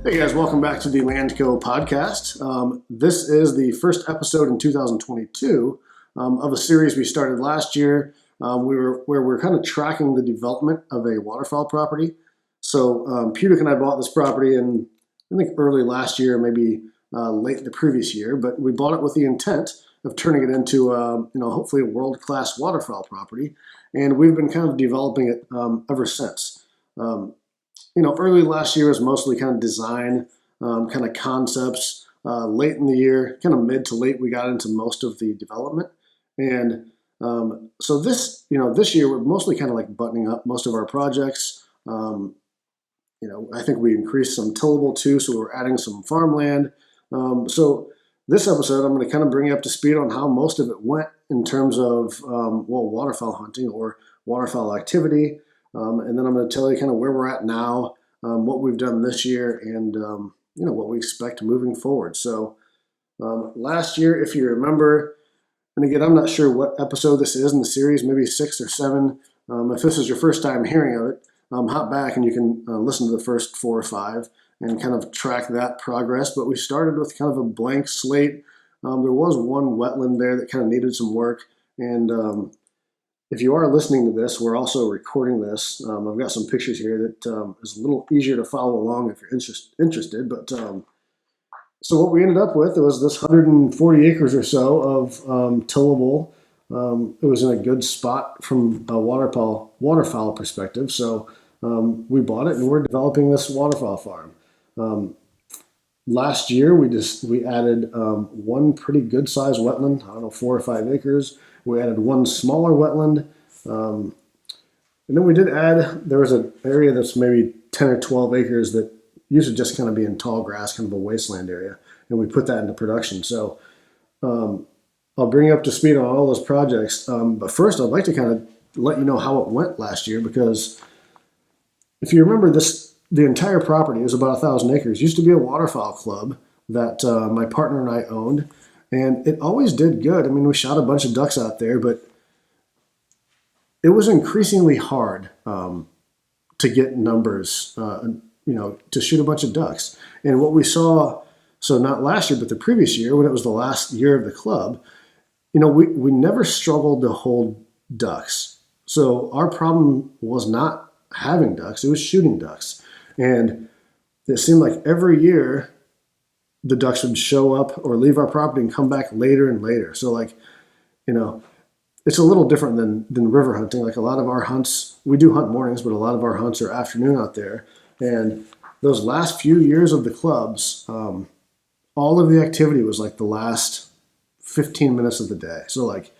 Hey guys, welcome back to the LandCo podcast. This is the first episode in 2022 of a series we started last year. Where we're kind of tracking the development of a waterfowl property. So Pudic and I bought this property in I think early last year, maybe late the previous year, but we bought it with the intent of turning it into hopefully a world-class waterfowl property, and we've been kind of developing it ever since. Early last year was mostly kind of design, kind of concepts. Late in the year, kind of mid to late, we got into most of the development. And so this year we're mostly kind of like buttoning up most of our projects. I think we increased some tillable too, so we're adding some farmland. So this episode, I'm going to kind of bring you up to speed on how most of it went in terms of waterfowl hunting or waterfowl activity. And then I'm going to tell you kind of where we're at now, what we've done this year, and what we expect moving forward. So last year, if you remember, and again, I'm not sure what episode this is in the series, maybe 6 or 7. If this is your first time hearing of it, hop back and you can listen to the first 4 or 5 and kind of track that progress. But we started with kind of a blank slate. There was one wetland there that kind of needed some work, and if you are listening to this, we're also recording this. I've got some pictures here that is a little easier to follow along if you're interested. But so what we ended up with was this 140 acres or so of tillable. It was in a good spot from a waterfowl perspective. So we bought it and we're developing this waterfowl farm. Last year we added one pretty good sized wetland. I don't know, 4 or 5 acres. We added one smaller wetland. And then we did there was an area that's maybe 10 or 12 acres that used to just kind of be in tall grass, kind of a wasteland area. And we put that into production. So I'll bring you up to speed on all those projects. But first, I'd like to kind of let you know how it went last year, because if you remember the entire property was about 1,000 acres. It used to be a waterfowl club that my partner and I owned. And it always did good. I mean, we shot a bunch of ducks out there, but it was increasingly hard to get numbers, to shoot a bunch of ducks. And what we saw, so not last year, but the previous year, when it was the last year of the club, we never struggled to hold ducks. So our problem was not having ducks, it was shooting ducks. And it seemed like every year, the ducks would show up or leave our property and come back later and later. So it's a little different than river hunting. Like a lot of our hunts, we do hunt mornings, but a lot of our hunts are afternoon out there. And those last few years of the clubs, all of the activity was like the last 15 minutes of the day. So like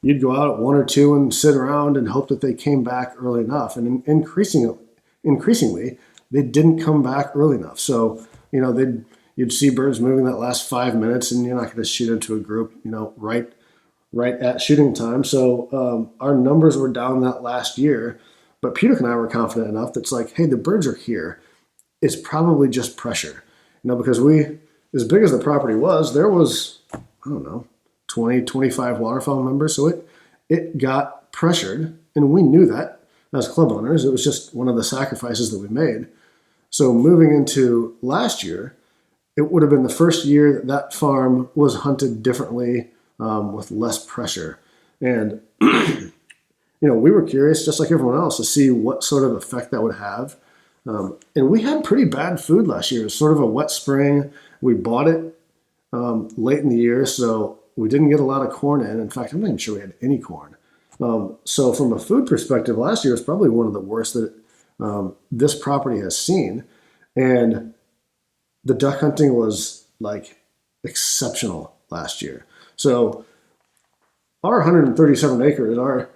you'd go out at 1 or 2 and sit around and hope that they came back early enough. And increasingly, they didn't come back early enough. So, you'd see birds moving that last 5 minutes, and you're not going to shoot into a group, right at shooting time. So our numbers were down that last year, but Pudic and I were confident enough that's like, hey, the birds are here. It's probably just pressure, because as big as the property was, there was, 20, 25 waterfowl members. So it got pressured, and we knew that as club owners. It was just one of the sacrifices that we made. So moving into last year, it would have been the first year that farm was hunted differently, with less pressure. And, we were curious, just like everyone else, to see what sort of effect that would have. And we had pretty bad food last year. It was sort of a wet spring. We bought it late in the year, so we didn't get a lot of corn in. In fact, I'm not even sure we had any corn. So from a food perspective, last year was probably one of the worst that this property has seen. And the duck hunting was like exceptional last year. So our 137 acres, our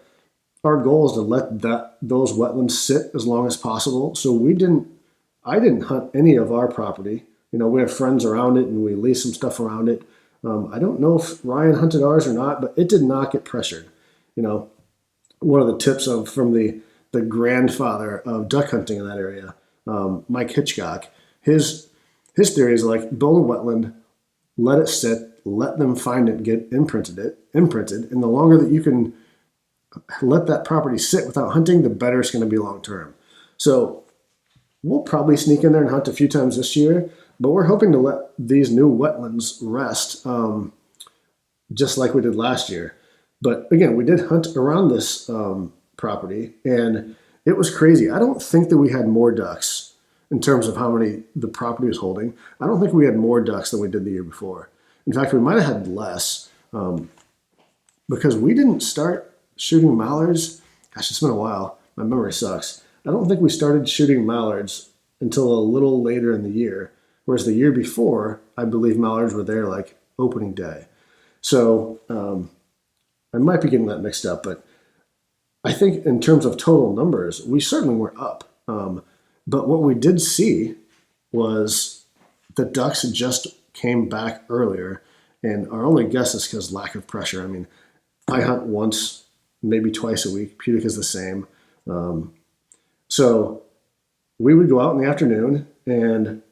goal is to let those wetlands sit as long as possible. So I didn't hunt any of our property. We have friends around it and we lease some stuff around it. I don't know if Ryan hunted ours or not, but it did not get pressured. One of the tips from the grandfather of duck hunting in that area, Mike Hitchcock, his theory is like build a wetland, let it sit, let them find it, get imprinted, and the longer that you can let that property sit without hunting, the better it's going to be long term. So we'll probably sneak in there and hunt a few times this year, but we're hoping to let these new wetlands rest, just like we did last year. But again, we did hunt around this property, and it was crazy. I don't think that we had more ducks in terms of how many the property was holding. I don't think we had more ducks than we did the year before. In fact, we might have had less, because we didn't start shooting mallards. Gosh, it's been a while. My memory sucks. I don't think we started shooting mallards until a little later in the year, whereas the year before, I believe mallards were there like opening day. So I might be getting that mixed up, but I think in terms of total numbers, we certainly were up. But what we did see was the ducks just came back earlier, and our only guess is because lack of pressure. I mean, I hunt once, maybe twice a week. Putica's the same. So we would go out in the afternoon, and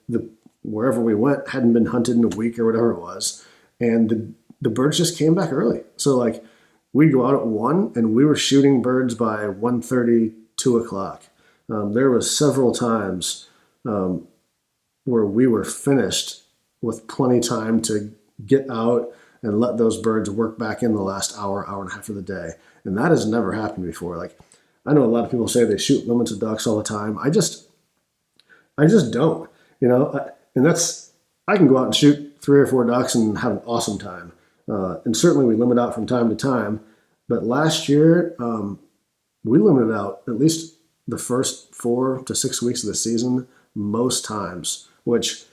wherever we went hadn't been hunted in a week or whatever it was, and the birds just came back early. So like we'd go out at 1, and we were shooting birds by 1:30, 2 o'clock. There was several times where we were finished with plenty of time to get out and let those birds work back in the last hour, hour and a half of the day. And that has never happened before. Like, I know a lot of people say they shoot limits of ducks all the time. I just don't, and I can go out and shoot 3 or 4 ducks and have an awesome time. And certainly we limit out from time to time. But last year, we limited out at least the first 4 to 6 weeks of the season most times, which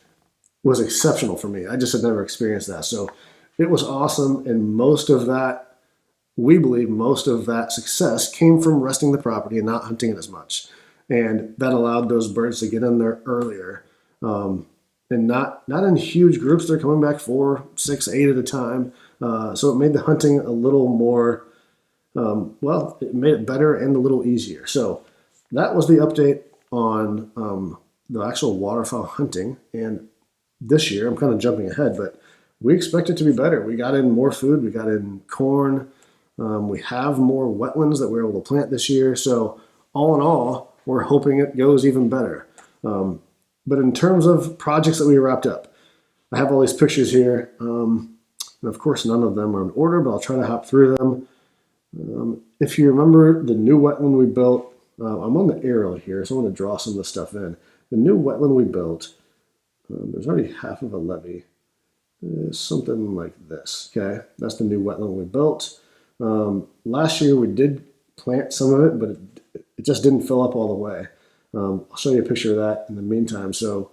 was exceptional for me. I just had never experienced that. So it was awesome. And we believe most of that success came from resting the property and not hunting it as much. And that allowed those birds to get in there earlier. And not in huge groups. They're coming back 4, 6, 8 at a time. So it made the hunting a little more, it made it better and a little easier. So that was the update on the actual waterfowl hunting. And this year, I'm kind of jumping ahead, but we expect it to be better. We got in more food. We got in corn. We have more wetlands that we're able to plant this year. So all in all, we're hoping it goes even better. But in terms of projects that we wrapped up, I have all these pictures here. And of course, none of them are in order, but I'll try to hop through them. If you remember the new wetland we built, I'm on the aerial here, so I want to draw some of the stuff in. The new wetland we built, there's already half of a levee. Something like this, okay? That's the new wetland we built. Last year we did plant some of it, but it just didn't fill up all the way. I'll show you a picture of that in the meantime. So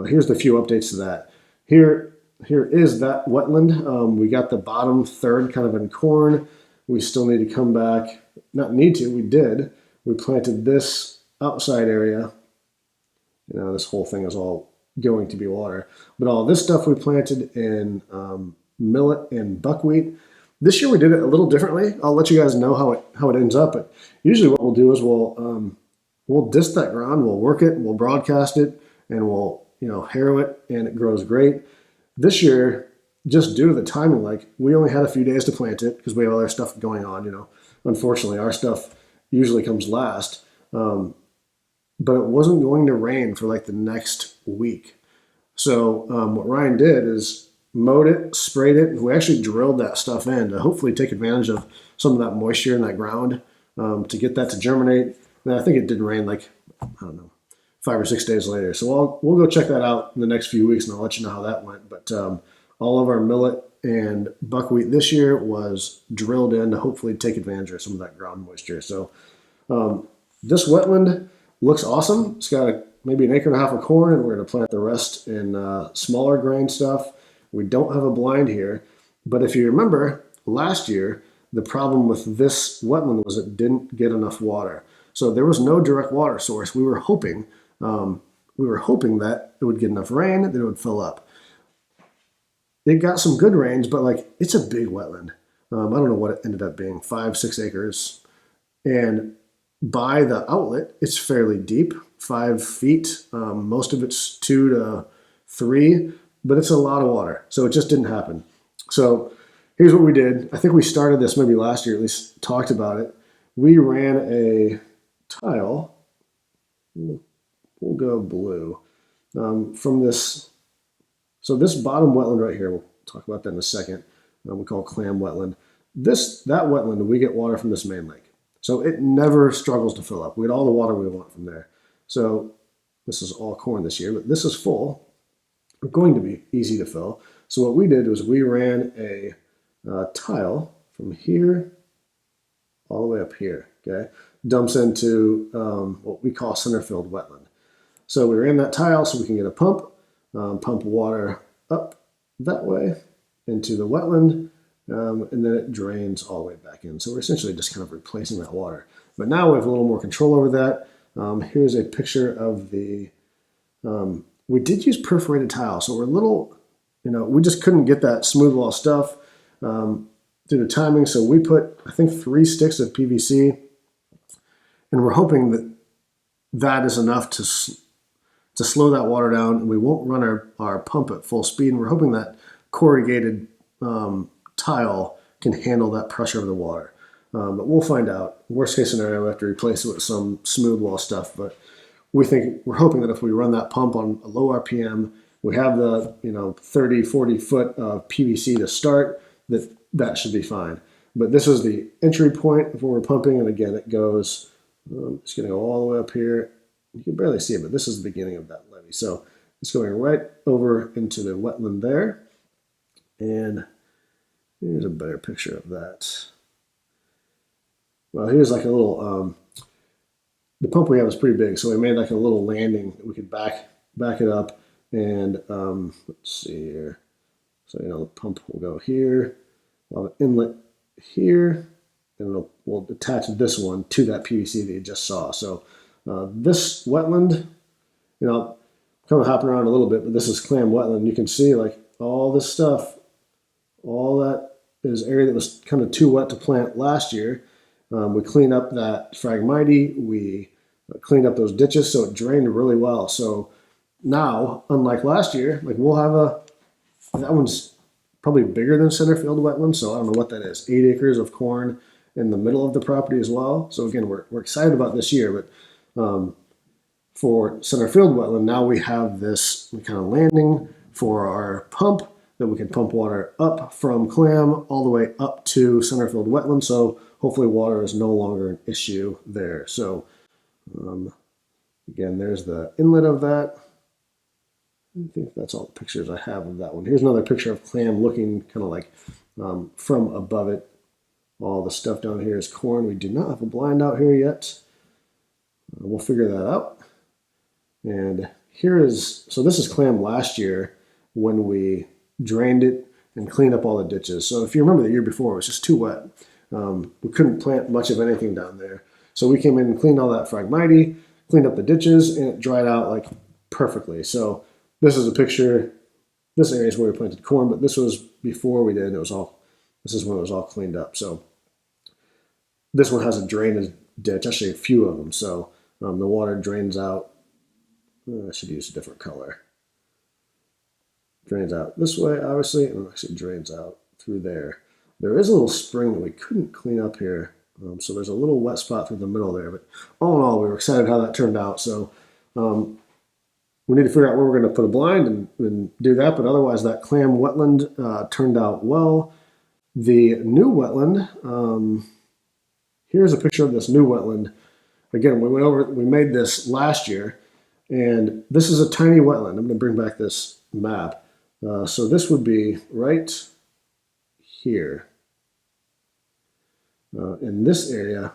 here's the few updates to that. Here is that wetland. We got the bottom third kind of in corn. We still need to come back. Not need to, we did. We planted this outside area. This whole thing is all going to be water. But all this stuff we planted in millet and buckwheat. This year we did it a little differently. I'll let you guys know how it ends up. But usually what we'll do is we'll disc that ground, we'll work it, we'll broadcast it, and we'll harrow it, and it grows great. This year, just due to the timing, we only had a few days to plant it because we have other stuff going on. Unfortunately, our stuff usually comes last. But it wasn't going to rain for the next week. So what Ryan did is mowed it, sprayed it. We actually drilled that stuff in to hopefully take advantage of some of that moisture in that ground to get that to germinate. And I think it did rain 5 or 6 days later. So we'll go check that out in the next few weeks, and I'll let you know how that went. But all of our millet and buckwheat this year was drilled in to hopefully take advantage of some of that ground moisture. So this wetland looks awesome. It's got maybe 1.5 acres of corn, and we're going to plant the rest in smaller grain stuff. We don't have a blind here. But if you remember, last year, the problem with this wetland was it didn't get enough water. So there was no direct water source. We were hoping that it would get enough rain, that it would fill up. It got some good rains, but it's a big wetland. I don't know what it ended up being, 5, 6 acres. And by the outlet, it's fairly deep, 5 feet. Most of it's 2 to 3, but it's a lot of water. So it just didn't happen. So here's what we did. I think we started this maybe last year, at least talked about it. We ran a tile. We'll we'll go blue. From this, so this bottom wetland right here, we'll talk about that in a second, we call clam wetland. That wetland, we get water from this main lake. So it never struggles to fill up. We get all the water we want from there. So this is all corn this year, but this is full. It's going to be easy to fill. So what we did was we ran a tile from here all the way up here, okay? Dumps into what we call center-filled wetland. So we ran that tile so we can get a pump, pump water up that way into the wetland, and then it drains all the way back in. So we're essentially just kind of replacing that water. But now we have a little more control over that. Here's a picture of the, we did use perforated tile, so we're a little, we just couldn't get that smooth wall stuff due to timing. So we put, I think, 3 sticks of PVC, and we're hoping that that is enough to slow that water down, and we won't run our pump at full speed. And we're hoping that corrugated tile can handle that pressure of the water. But we'll find out. Worst case scenario, we have to replace it with some smooth wall stuff. But we're hoping that if we run that pump on a low RPM, we have the 30, 40 foot of PVC to start, that should be fine. But this is the entry point when we're pumping, and again, it goes, it's going to go all the way up here. You can barely see it, but this is the beginning of that levee. So it's going right over into the wetland there. And here's a better picture of that. Well, here's like a little, the pump we have is pretty big, so we made like a little landing that we could back it up. And let's see here. So, the pump will go here. We'll have an inlet here, and we'll attach this one to that PVC that you just saw. So this wetland, kind of hopping around a little bit, but this is clam wetland. You can see like all this stuff, all that is area that was kind of too wet to plant last year. We cleaned up that Phragmite. We cleaned up those ditches, so it drained really well. So now, unlike last year, like we'll have that one's probably bigger than center field wetland, so I don't know what that is. 8 acres of corn in the middle of the property as well. So again, we're excited about this year, but for center field wetland, now we have this kind of landing for our pump that we can pump water up from clam all the way up to center field wetland. So hopefully water is no longer an issue there. So again, there's the inlet of that. I think that's all the pictures I have of that one. Here's another picture of clam looking kind of like from above it. All the stuff down here is corn. We do not have a blind out here yet. We'll figure that out. And so this is clam last year when we drained it and cleaned up all the ditches. So if you remember the year before, it was just too wet. We couldn't plant much of anything down there. So we came in and cleaned all that Phragmite, cleaned up the ditches, and it dried out like perfectly. So this is a picture. This area is where we planted corn, but this was before we did. This is when it was all cleaned up. So this one has a drainage ditch, actually a few of them. So the water drains out. I should use a different color. Drains out this way, obviously, and actually drains out through there. There is a little spring that we couldn't clean up here. So there's a little wet spot through the middle there. But all in all, we were excited how that turned out. So we need to figure out where we're going to put a blind and do that. But otherwise, that clam wetland turned out well. The new wetland, here's a picture of this new wetland. Again, we made this last year, and this is a tiny wetland. I'm going to bring back this map. So this would be right here. In this area,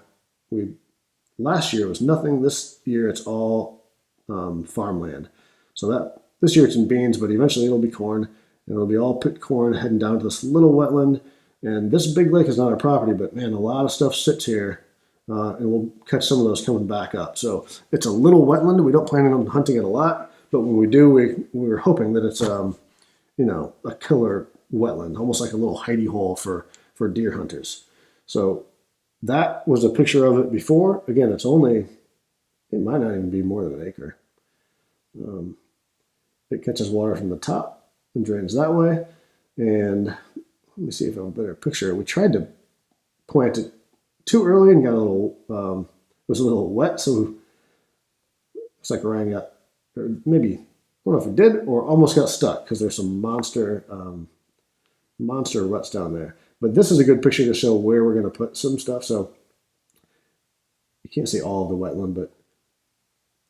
last year was nothing. This year it's all farmland. So this year it's in beans, but eventually it'll be corn, and it'll be all pit corn heading down to this little wetland. And this big lake is not our property, but man, a lot of stuff sits here, and we'll catch some of those coming back up. So it's a little wetland. We don't plan on hunting it a lot, but when we do, we were hoping that it's a killer wetland, almost like a little hidey hole for deer hunters. So that was a picture of it before. Again, it might not even be more than an acre. It catches water from the top and drains that way. And let me see if I have a better picture. We tried to plant it too early and got it was a little wet. So it's like Ryan got or maybe, I don't know if it did or almost got stuck because there's some monster ruts down there. But this is a good picture to show where we're going to put some stuff. So you can't see all of the wetland, but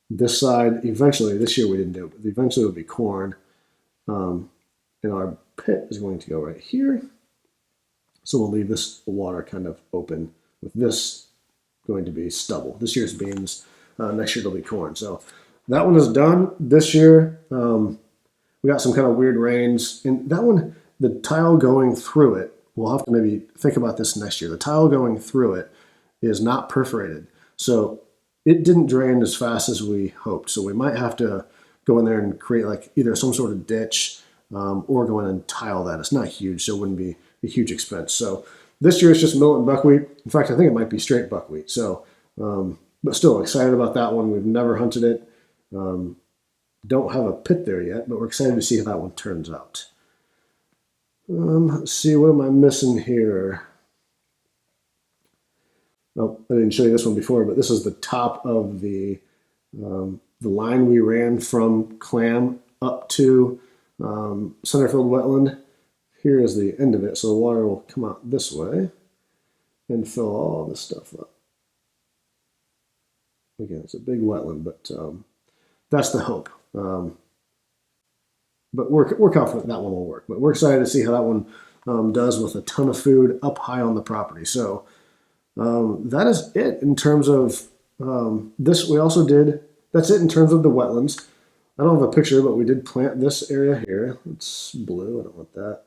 this side, eventually, this year we didn't do it, but eventually it'll be corn. And our pit is going to go right here. So we'll leave this water kind of open with this going to be stubble. This year's beans, next year it'll be corn. So that one is done. This year, we got some kind of weird rains. And that one, the tile going through it, we'll have to maybe think about this next year. The tile going through it is not perforated. So it didn't drain as fast as we hoped. So we might have to go in there and create like either some sort of ditch or go in and tile that. It's not huge, so it wouldn't be a huge expense. So this year it's just millet and buckwheat. In fact, I think it might be straight buckwheat. So, but still excited about that one. We've never hunted it. Don't have a pit there yet, but we're excited to see how that one turns out. Let's see, what am I missing here? Oh, I didn't show you this one before, but this is the top of the line we ran from Clam up to Centerfield Wetland. Here is the end of it, so the water will come out this way and fill all this stuff up. Again, it's a big wetland, but that's the hope. But we're confident that one will work. But we're excited to see how that one does with a ton of food up high on the property. So that is it in terms of this. We also did, that's it in terms of the wetlands. I don't have a picture, but we did plant this area here. It's blue, I don't want that.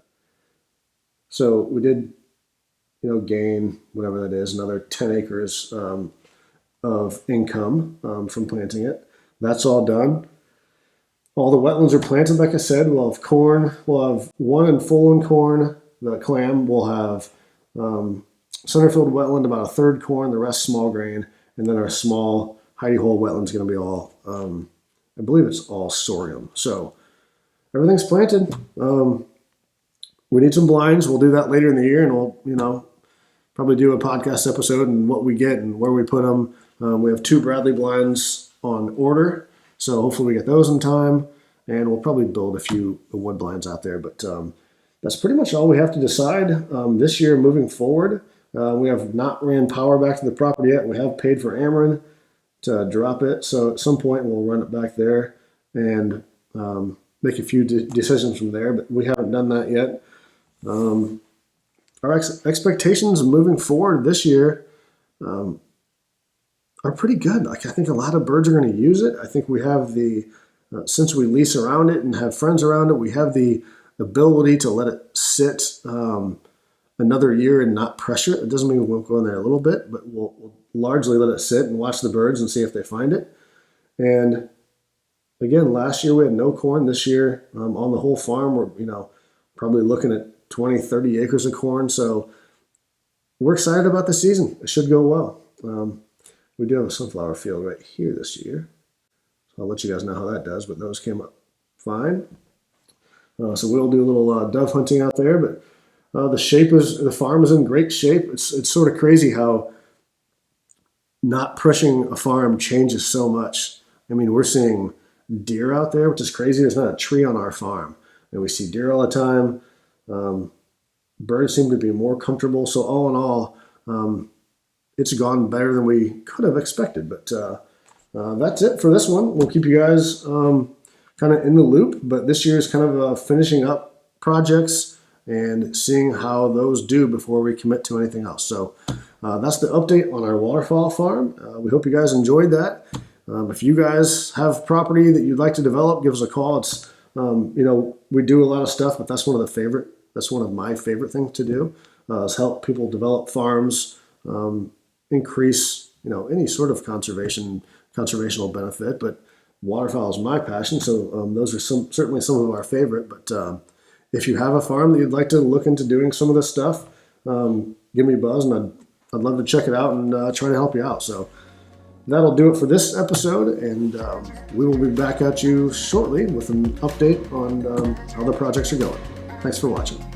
So we did, gain, whatever that is, another 10 acres of income from planting it. That's all done. All the wetlands are planted, like I said. We'll have corn. We'll have one in full in corn, the Clam. We'll have Centerfield Wetland, about a third corn, the rest small grain. And then our small hidey hole wetland is going to be all, I believe it's all sorghum. So everything's planted. We need some blinds. We'll do that later in the year, and we'll, probably do a podcast episode and what we get and where we put them. We have 2 Bradley blinds on order, so hopefully we get those in time, and we'll probably build a few wood blinds out there. But that's pretty much all we have to decide this year moving forward. We have not ran power back to the property yet. We have paid for Ameren to drop it, so at some point we'll run it back there and make a few decisions from there, but we haven't done that yet. Our expectations moving forward this year are pretty good. Like, I think a lot of birds are going to use it. I think we have since we lease around it and have friends around it, we have the ability to let it sit another year and not pressure it. It doesn't mean we won't go in there a little bit, but we'll largely let it sit and watch the birds and see if they find it. And again, last year we had no corn. This year on the whole farm, we're probably looking at 20, 30 acres of corn. So we're excited about the season. It should go well. We do have a sunflower field right here this year. So I'll let you guys know how that does, but those came up fine. So we'll do a little dove hunting out there, but the farm is in great shape. It's sort of crazy how not pushing a farm changes so much. I mean, we're seeing deer out there, which is crazy. There's not a tree on our farm, and we see deer all the time. Birds seem to be more comfortable. So all in all, it's gone better than we could have expected. But that's it for this one. We'll keep you guys kind of in the loop. But this year is kind of finishing up projects and seeing how those do before we commit to anything else. So that's the update on our waterfowl farm. We hope you guys enjoyed that. If you guys have property that you'd like to develop, give us a call. It's we do a lot of stuff, but that's one of my favorite things to do is help people develop farms, increase any sort of conservational benefit. But waterfowl is my passion, so those are certainly some of our favorite. But if you have a farm that you'd like to look into doing some of this stuff, give me a buzz, and I'd love to check it out and try to help you out. So that'll do it for this episode, and we will be back at you shortly with an update on how the projects are going. Thanks for watching.